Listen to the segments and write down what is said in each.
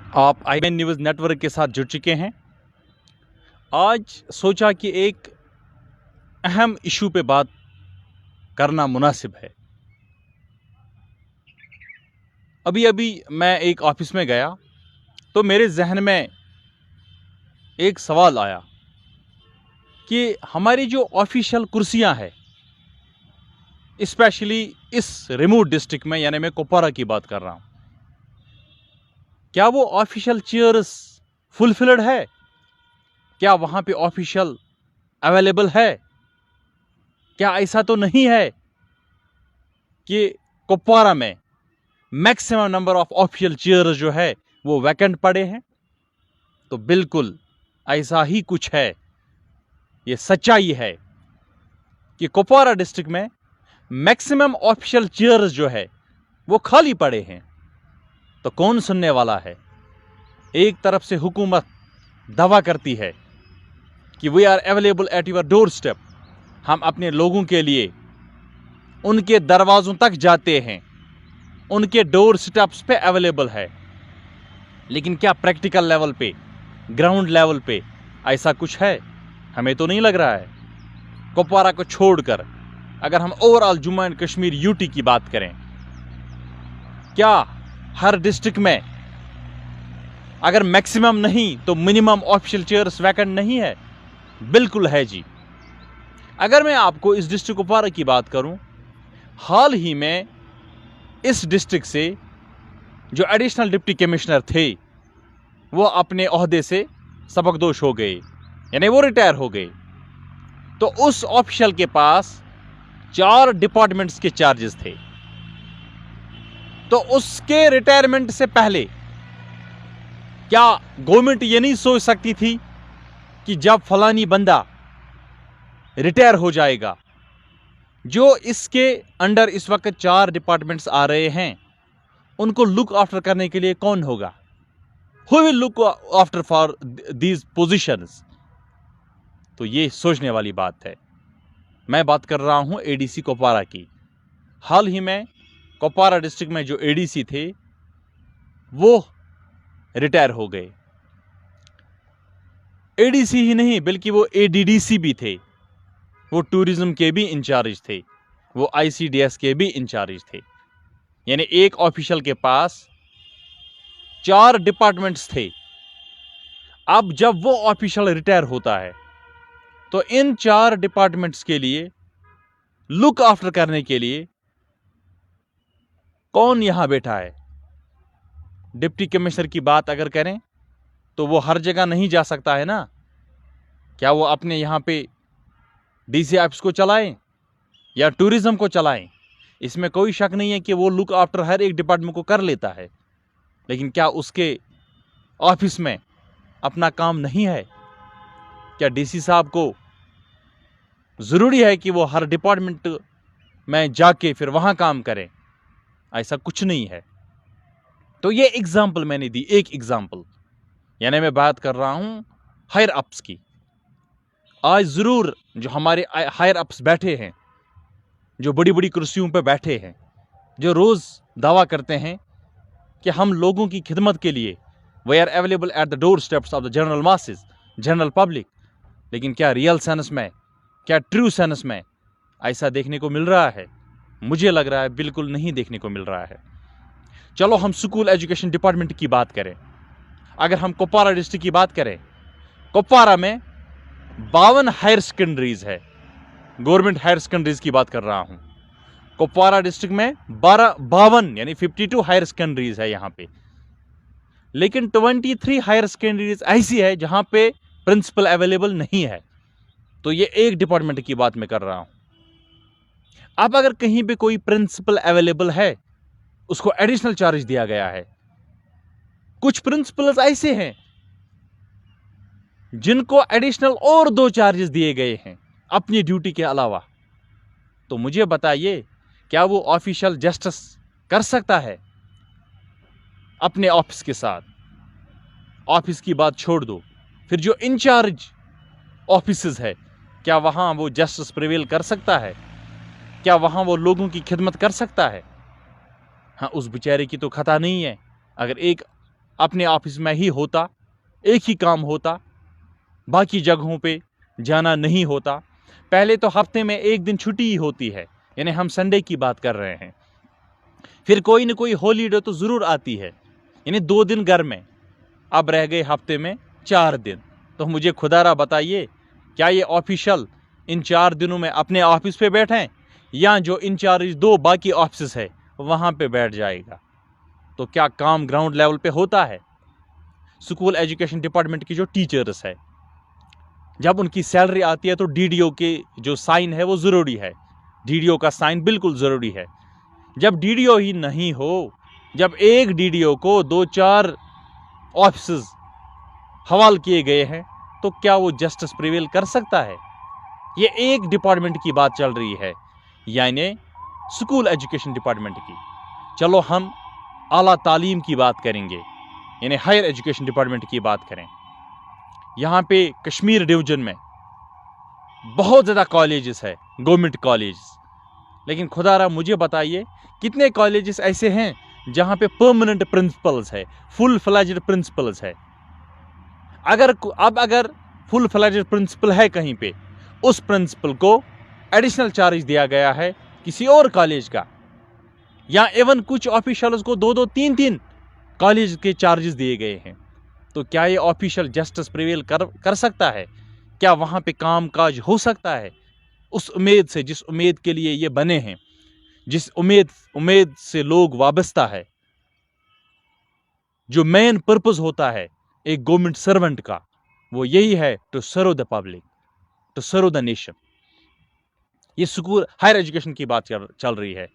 आप IBN news network के साथ जुड़ चुके हैं। आज सोचा कि एक अहम इशू पे बात करना मुनासिब है। अभी अभी मैं एक ऑफिस में गया तो मेरे जहन में एक सवाल आया कि हमारी जो ऑफिशियल कुर्सियां हैं, स्पेशली इस रिमोट डिस्ट्रिक्ट में, यानी मैं कुपवारा की बात कर रहा हूं, क्या वो ऑफिशियल चेयर्स फुलफिल्ड है? क्या वहां पे ऑफिशियल अवेलेबल है? क्या ऐसा तो नहीं है कि कुपवारा में maximum number of official chairs जो है वो वैकेंट पड़े हैं? तो बिल्कुल ऐसा ही कुछ है। ये सच्चाई है कि कुपवारा डिस्ट्रिक्ट में मैक्सिमम ऑफिशियल चेयर्स जो है वो खाली पड़े हैं। तो कौन सुनने वाला है? एक तरफ से हुकूमत दावा करती है कि we are available at your doorstep, हम अपने लोगों के लिए उनके दरवाजों तक जाते हैं, उनके डोर स्टेप्स पे अवेलेबल है। लेकिन क्या प्रैक्टिकल लेवल पे, ग्राउंड लेवल पे ऐसा कुछ है? हमें तो नहीं लग रहा है। कुपवारा को छोड़कर अगर हम overall Jammu and Kashmir UT की बात करें, क्या हर डिस्ट्रिक्ट में अगर मैक्सिमम नहीं तो मिनिमम ऑफिशियल चेयर्स वैकेंट नहीं है? बिल्कुल है जी। अगर मैं आपको इस डिस्ट्रिक्ट कुपवारा की बात करूं, हाल ही में इस डिस्ट्रिक्ट से जो एडिशनल डिप्टी कमिश्नर थे वो अपने ओहदे से सबकदोश हो गए, यानी वो रिटायर हो गए। तो उस ऑफिशियल के पास 4 डिपार्टमेंट्स के चार्जेस थे। तो उसके रिटायरमेंट से पहले क्या गवर्नमेंट ये नहीं सोच सकती थी कि जब फलानी बंदा रिटायर हो जाएगा, जो इसके अंडर इस वक्त 4 डिपार्टमेंट्स आ रहे हैं, उनको लुक आफ्टर करने के लिए कौन होगा? Who will look after for these positions? तो ये सोचने वाली बात है। मैं बात कर रहा हूं एडीसी कुपवारा की। हाल ही में कुपवारा डिस्ट्रिक्ट में जो एडीसी थे वो रिटायर हो गए। एडीसी ही नहीं बल्कि वो एडीडीसी भी थे, वो टूरिज्म के भी इंचार्ज थे, वो आईसीडीएस के भी इंचार्ज थे। यानी एक ऑफिशियल के पास 4 डिपार्टमेंट्स थे। अब जब वो ऑफिशियल रिटायर होता है तो इन 4 डिपार्टमेंट्स के लिए लुक आफ्टर करने के लिए कौन यहां बैठा है? डिप्टी कमिश्नर की बात अगर करें तो वो हर जगह नहीं जा सकता है ना। क्या वो अपने यहां पे डीसी ऑफिस को चलाएं या टूरिज्म को चलाएं? इसमें कोई शक नहीं है कि वो लुक आफ्टर हर एक डिपार्टमेंट को कर लेता है। लेकिन क्या उसके ऑफिस में अपना काम नहीं है? क्या डीसी साहब को जरूरी है कि वो हर डिपार्टमेंट में जाके फिर वहां काम करें? ऐसा कुछ नहीं है। तो ये एग्जाम्पल मैंने दी, एक एग्जाम्पल। यानी मैं बात कर रहा हूं हायर अप्स की। आज जरूर जो हमारे हायर अप्स बैठे हैं, जो बड़ी बड़ी कुर्सियों पर बैठे हैं, जो रोज दावा करते हैं कि हम लोगों की खिदमत के लिए we are available at the doorsteps of the general masses, general public, लेकिन क्या रियल सेंस में, क्या ट्रू सेंस में ऐसा देखने को मिल रहा है? मुझे लग रहा है बिल्कुल नहीं देखने को मिल रहा है। चलो हम स्कूल एजुकेशन डिपार्टमेंट की बात करें। अगर हम कुपवारा डिस्ट्रिक्ट की बात करें, कुपवारा में 52 हायर सेकेंडरीज है। गवर्नमेंट हायर सेकेंडरीज की बात कर रहा हूं। कुपवारा डिस्ट्रिक्ट में 52 यानी 52 हायर सेकेंडरीज है यहां पे। लेकिन 23 हायर सेकेंडरीज ऐसी है जहां पे प्रिंसिपल अवेलेबल नहीं है। तो ये एक डिपार्टमेंट की बात मैं कर रहा हूं। अब अगर कहीं पे कोई प्रिंसिपल अवेलेबल है, उसको एडिशनल चार्ज दिया गया है। कुछ प्रिंसिपल्स ऐसे हैं जिनको एडिशनल और 2 चार्जेस दिए गए हैं अपनी ड्यूटी के अलावा। तो मुझे बताइए, क्या वो ऑफिशियल जस्टिस कर सकता है अपने ऑफिस के साथ? ऑफिस की बात छोड़ दो, फिर जो इंचार्ज ऑफिसेज है, क्या वहां वो जस्टिस प्रिवेल कर सकता है? क्या वहां वो लोगों की खिदमत कर सकता है? हाँ, उस बेचारे की तो खता नहीं है। अगर एक अपने ऑफिस में ही होता, एक ही काम होता, बाकी जगहों पे जाना नहीं होता। पहले तो हफ्ते में एक दिन छुट्टी ही होती है, यानी हम संडे की बात कर रहे हैं। फिर कोई ना कोई हॉलीडे तो ज़रूर आती है, यानी 2 दिन घर में। अब रह गए हफ्ते में 4 दिन। तो मुझे खुदारा बताइए, क्या ये ऑफिशियल इन 4 दिनों में अपने ऑफिस पे बैठें या जो इंचार्ज 2 बाकी ऑफिस है वहाँ पे बैठ जाएगा? तो क्या काम ग्राउंड लेवल पे होता है? स्कूल एजुकेशन डिपार्टमेंट की जो टीचर्स है, जब उनकी सैलरी आती है तो डीडीओ के जो साइन है वो ज़रूरी है। डीडीओ का साइन बिल्कुल ज़रूरी है। जब डीडीओ ही नहीं हो, जब एक डीडीओ को 2-4 ऑफिस हवाल किए गए हैं, तो क्या वो जस्टिस प्रिवेल कर सकता है? ये एक डिपार्टमेंट की बात चल रही है, यानी स्कूल एजुकेशन डिपार्टमेंट की। चलो हम आला तालीम की बात करेंगे, यानी हायर एजुकेशन डिपार्टमेंट की बात करें। यहाँ पे कश्मीर डिवीजन में बहुत ज़्यादा कॉलेजेस है, गवर्नमेंट कॉलेजेस। लेकिन खुदारा मुझे बताइए, कितने कॉलेजेस ऐसे हैं जहाँ पे परमानेंट प्रिंसिपल्स है, फुल फ्लेज्ड प्रिंसिपल्स है? अगर फुल फ्लेज्ड प्रिंसिपल है कहीं पे, उस प्रिंसिपल को एडिशनल चार्ज दिया गया है किसी और कॉलेज का, या इवन कुछ ऑफिशियल्स को 2-2, 3-3 कॉलेज के चार्जेस दिए गए हैं। तो क्या ये ऑफिशियल जस्टिस प्रिवेल कर सकता है? क्या वहाँ पे काम काज हो सकता है उस उम्मीद से, जिस उम्मीद के लिए ये बने हैं, जिस उम्मीद से लोग वाबस्ता है? जो मेन पर्पस होता है एक गवर्नमेंट सर्वेंट का, वो यही है to serve the public, to serve the nation. ये स्कूल हायर एजुकेशन की बात चल रही है।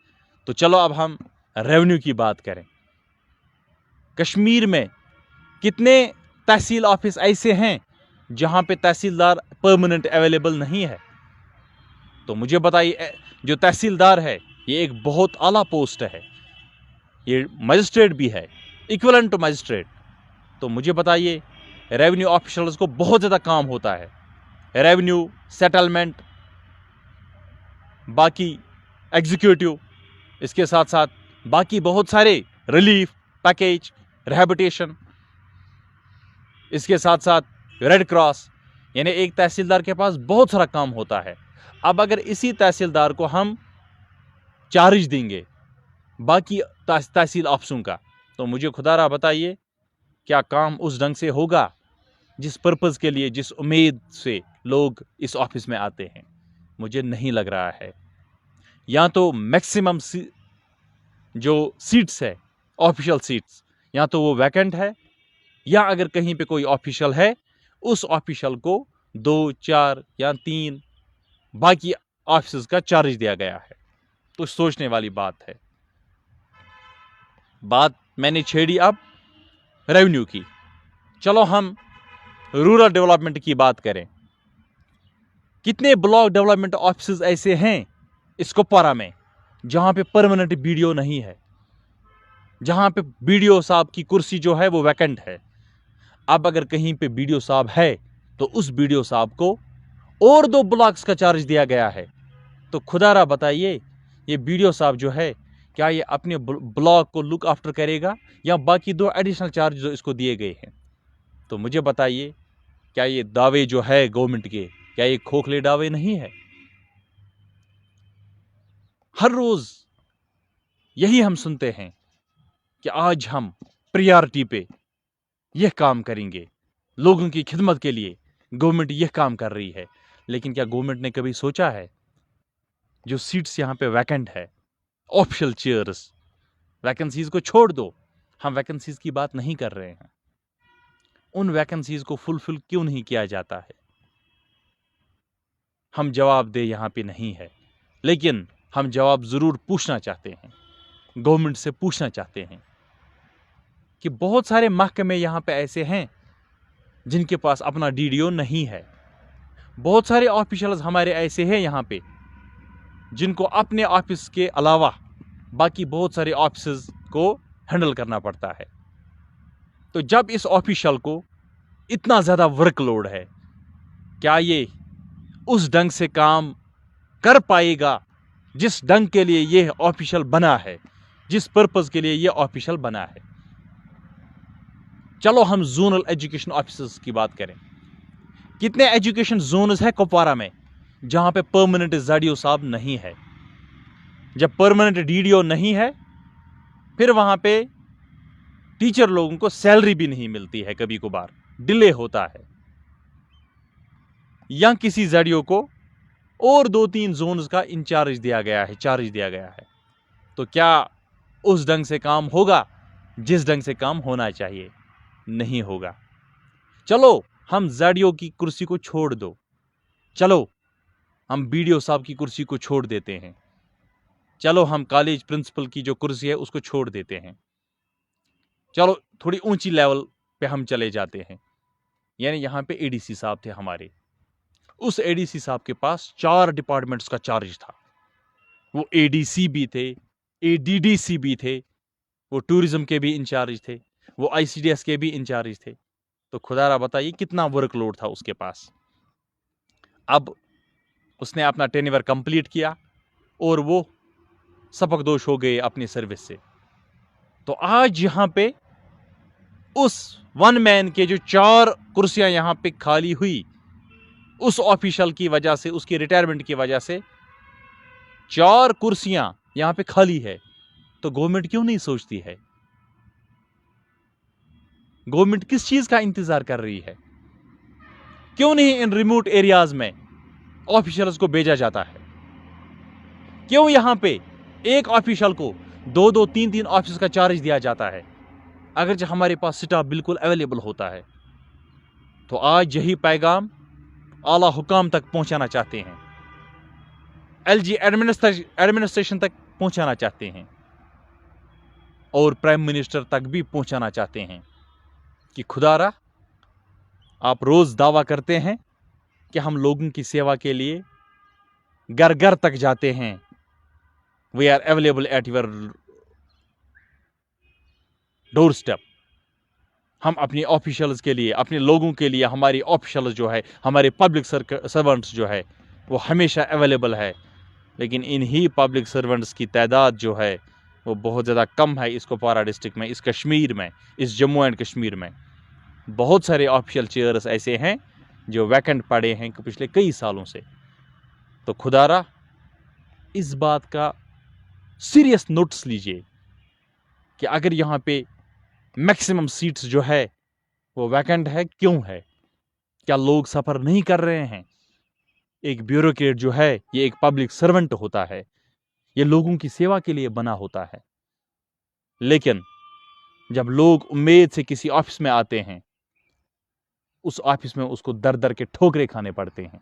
तो चलो अब हम रेवेन्यू की बात करें। कश्मीर में कितने तहसील ऑफिस ऐसे हैं जहां पे तहसीलदार परमानेंट अवेलेबल नहीं है? तो मुझे बताइए, जो तहसीलदार है ये एक बहुत आला पोस्ट है, ये मजिस्ट्रेट भी है, इक्विवेलेंट टू मजिस्ट्रेट। तो मुझे बताइए, रेवेन्यू ऑफिशियल्स को बहुत ज़्यादा काम होता है, रेवेन्यू, सेटलमेंट, बाकी एग्जीक्यूटिव, इसके साथ साथ बाकी बहुत सारे रिलीफ पैकेज, रिहैबिलिटेशन, इसके साथ साथ रेड क्रॉस, यानी एक तहसीलदार के पास बहुत सारा काम होता है। अब अगर इसी तहसीलदार को हम चार्ज देंगे बाकी तहसील ऑफिसों का, तो मुझे खुदारा बताइए, क्या काम उस ढंग से होगा जिस पर्पस के लिए, जिस उम्मीद से लोग इस ऑफिस में आते हैं? मुझे नहीं लग रहा है। या तो मैक्सिमम जो सीट्स है, ऑफिशियल सीट्स, या तो वो वैकेंट है, या अगर कहीं पे कोई ऑफिशियल है, उस ऑफिशियल को 2, 4 या 3 बाकी ऑफिस का चार्ज दिया गया है। तो सोचने वाली बात है। बात मैंने छेड़ी अब रेवेन्यू की। चलो हम रूरल डेवलपमेंट की बात करें। कितने ब्लॉक डेवलपमेंट ऑफिस ऐसे हैं इस कुपवारा में जहां पे परमानेंट बीडीओ नहीं है, जहां पे बीडीओ साहब की कुर्सी जो है वो वैकेंट है। अब अगर कहीं पे बीडीओ साहब है तो उस बीडीओ साहब को और 2 ब्लॉक्स का चार्ज दिया गया है। तो खुदारा बताइए, ये बीडीओ साहब जो है, क्या ये अपने ब्लॉक को लुक आफ्टर करेगा या बाकी 2 एडिशनल चार्ज जो इसको दिए गए हैं? तो मुझे बताइए, क्या ये दावे जो है गवर्नमेंट के, क्या ये खोखले दावे नहीं है? हर रोज यही हम सुनते हैं कि आज हम प्रायोरिटी पे यह काम करेंगे, लोगों की खिदमत के लिए गवर्नमेंट यह काम कर रही है। लेकिन क्या गवर्नमेंट ने कभी सोचा है, जो सीट्स यहां पे वैकेंट है, ऑफिशियल चेयर्स, वैकेंसीज को छोड़ दो, हम वैकेंसीज की बात नहीं कर रहे हैं, उन वैकेंसीज को फुलफिल क्यों नहीं किया जाता है? हम जवाब दे यहां पे नहीं है, लेकिन हम जवाब जरूर पूछना चाहते हैं, गवर्नमेंट से पूछना चाहते हैं कि बहुत सारे महकमे यहां पे ऐसे हैं जिनके पास अपना डीडीओ नहीं है। बहुत सारे ऑफिशियल्स हमारे ऐसे हैं यहां पे जिनको अपने ऑफिस के अलावा बाकी बहुत सारे ऑफिस को हैंडल करना पड़ता है। तो जब इस ऑफिशियल को इतना ज़्यादा वर्कलोड है, क्या ये उस ढंग से काम कर पाएगा जिस ढंग के लिए ये ऑफिशियल बना है, जिस पर्पस के लिए ये ऑफिशियल बना है? चलो हम जोनल एजुकेशन ऑफिसर्स की बात करें। कितने एजुकेशन जोन्स है कुपवारा में जहां पे परमानेंट ZDO साहब नहीं है? जब परमानेंट DDO नहीं है, फिर वहां पे टीचर लोगों को सैलरी भी नहीं मिलती है, कभी कभार डिले होता है, या किसी ZDO को और 2-3 जोन्स का इंचार्ज दिया गया है, चार्ज दिया गया है। तो क्या उस ढंग से काम होगा जिस ढंग से काम होना चाहिए? नहीं होगा। चलो हम ZDO की कुर्सी को छोड़ दो, चलो हम BDO साहब की कुर्सी को छोड़ देते हैं, चलो हम कॉलेज प्रिंसिपल की जो कुर्सी है उसको छोड़ देते हैं, चलो थोड़ी ऊंची लेवल पे हम चले जाते हैं। यानी यहां पे ADC साहब थे हमारे, उस ADC साहब के पास 4 डिपार्टमेंट्स का चार्ज था। वो ADC भी थे, ADDC भी थे, वो टूरिज्म के भी इंचार्ज थे, वो ICDS के भी इंचार्ज थे। तो खुदारा बताइए कितना वर्कलोड था उसके पास। अब उसने अपना टेन्योर कंप्लीट किया और वो सपकदोश हो गए अपनी सर्विस से। तो आज यहां पे उस वन मैन के जो 4 कुर्सियां यहां पे खाली हुई, उस ऑफिशियल की वजह से, उसकी रिटायरमेंट की वजह से 4 कुर्सियां यहां पे खाली है। तो गवर्नमेंट क्यों नहीं सोचती है? गवर्नमेंट किस चीज का इंतजार कर रही है? क्यों नहीं इन रिमोट एरियाज में ऑफिशियल्स को भेजा जाता है? क्यों यहां पे एक ऑफिशियल को 2-2, 3-3 ऑफिस का चार्ज दिया जाता है, अगर जो हमारे पास स्टाफ बिल्कुल अवेलेबल होता है? तो आज यही पैगाम आला हुकाम तक पहुंचाना चाहते हैं, LG एडमिनिस्ट्रेशन तक पहुंचाना चाहते हैं, और प्राइम मिनिस्टर तक भी पहुंचाना चाहते हैं कि खुदारा, आप रोज दावा करते हैं कि हम लोगों की सेवा के लिए घर घर तक जाते हैं, we are available at your doorstep. हम अपनी ऑफिशियल्स के लिए, अपने लोगों के लिए, हमारी ऑफिशियल्स जो है, हमारे पब्लिक सर्वेंट्स जो है, वो हमेशा अवेलेबल है। लेकिन इन्हीं पब्लिक सर्वेंट्स की तादाद जो है वो बहुत ज़्यादा कम है इस कुपवारा डिस्ट्रिक्ट में, इस कश्मीर में, इस जम्मू एंड कश्मीर में। बहुत सारे ऑफिशियल चेयर्स ऐसे हैं जो वैकेंट पड़े हैं पिछले कई सालों से। तो खुदारा, इस बात का सीरियस नोटिस लीजिए कि अगर यहाँ पे मैक्सिमम सीट्स जो है वो वैकेंट है, क्यों है? क्या लोग सफर नहीं कर रहे हैं? एक ब्यूरोक्रेट जो है, ये एक पब्लिक सर्वेंट होता है, ये लोगों की सेवा के लिए बना होता है। लेकिन जब लोग उम्मीद से किसी ऑफिस में आते हैं, उस ऑफिस में उसको दर दर के ठोकरे खाने पड़ते हैं।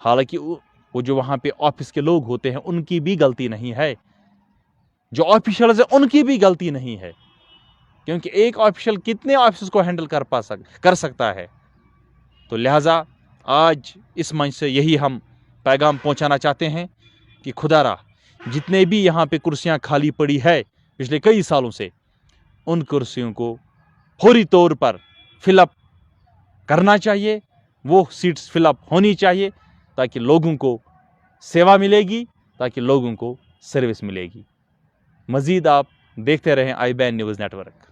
हालांकि वो जो वहां पे ऑफिस के लोग होते हैं उनकी भी गलती नहीं है, जो ऑफिशियल्स है उनकी भी गलती नहीं है, क्योंकि एक ऑफिशियल कितने ऑफिस को हैंडल कर सकता है। तो लिहाजा आज इस मंच से यही हम पैगाम पहुंचाना चाहते हैं कि खुदारा, जितने भी यहाँ पे कुर्सियां खाली पड़ी है पिछले कई सालों से, उन कुर्सियों को फौरी तौर पर फिलअप करना चाहिए, वो सीट्स फिलअप होनी चाहिए, ताकि लोगों को सेवा मिलेगी, ताकि लोगों को सर्विस मिलेगी। मजीद आप देखते रहें IBN न्यूज़ नेटवर्क।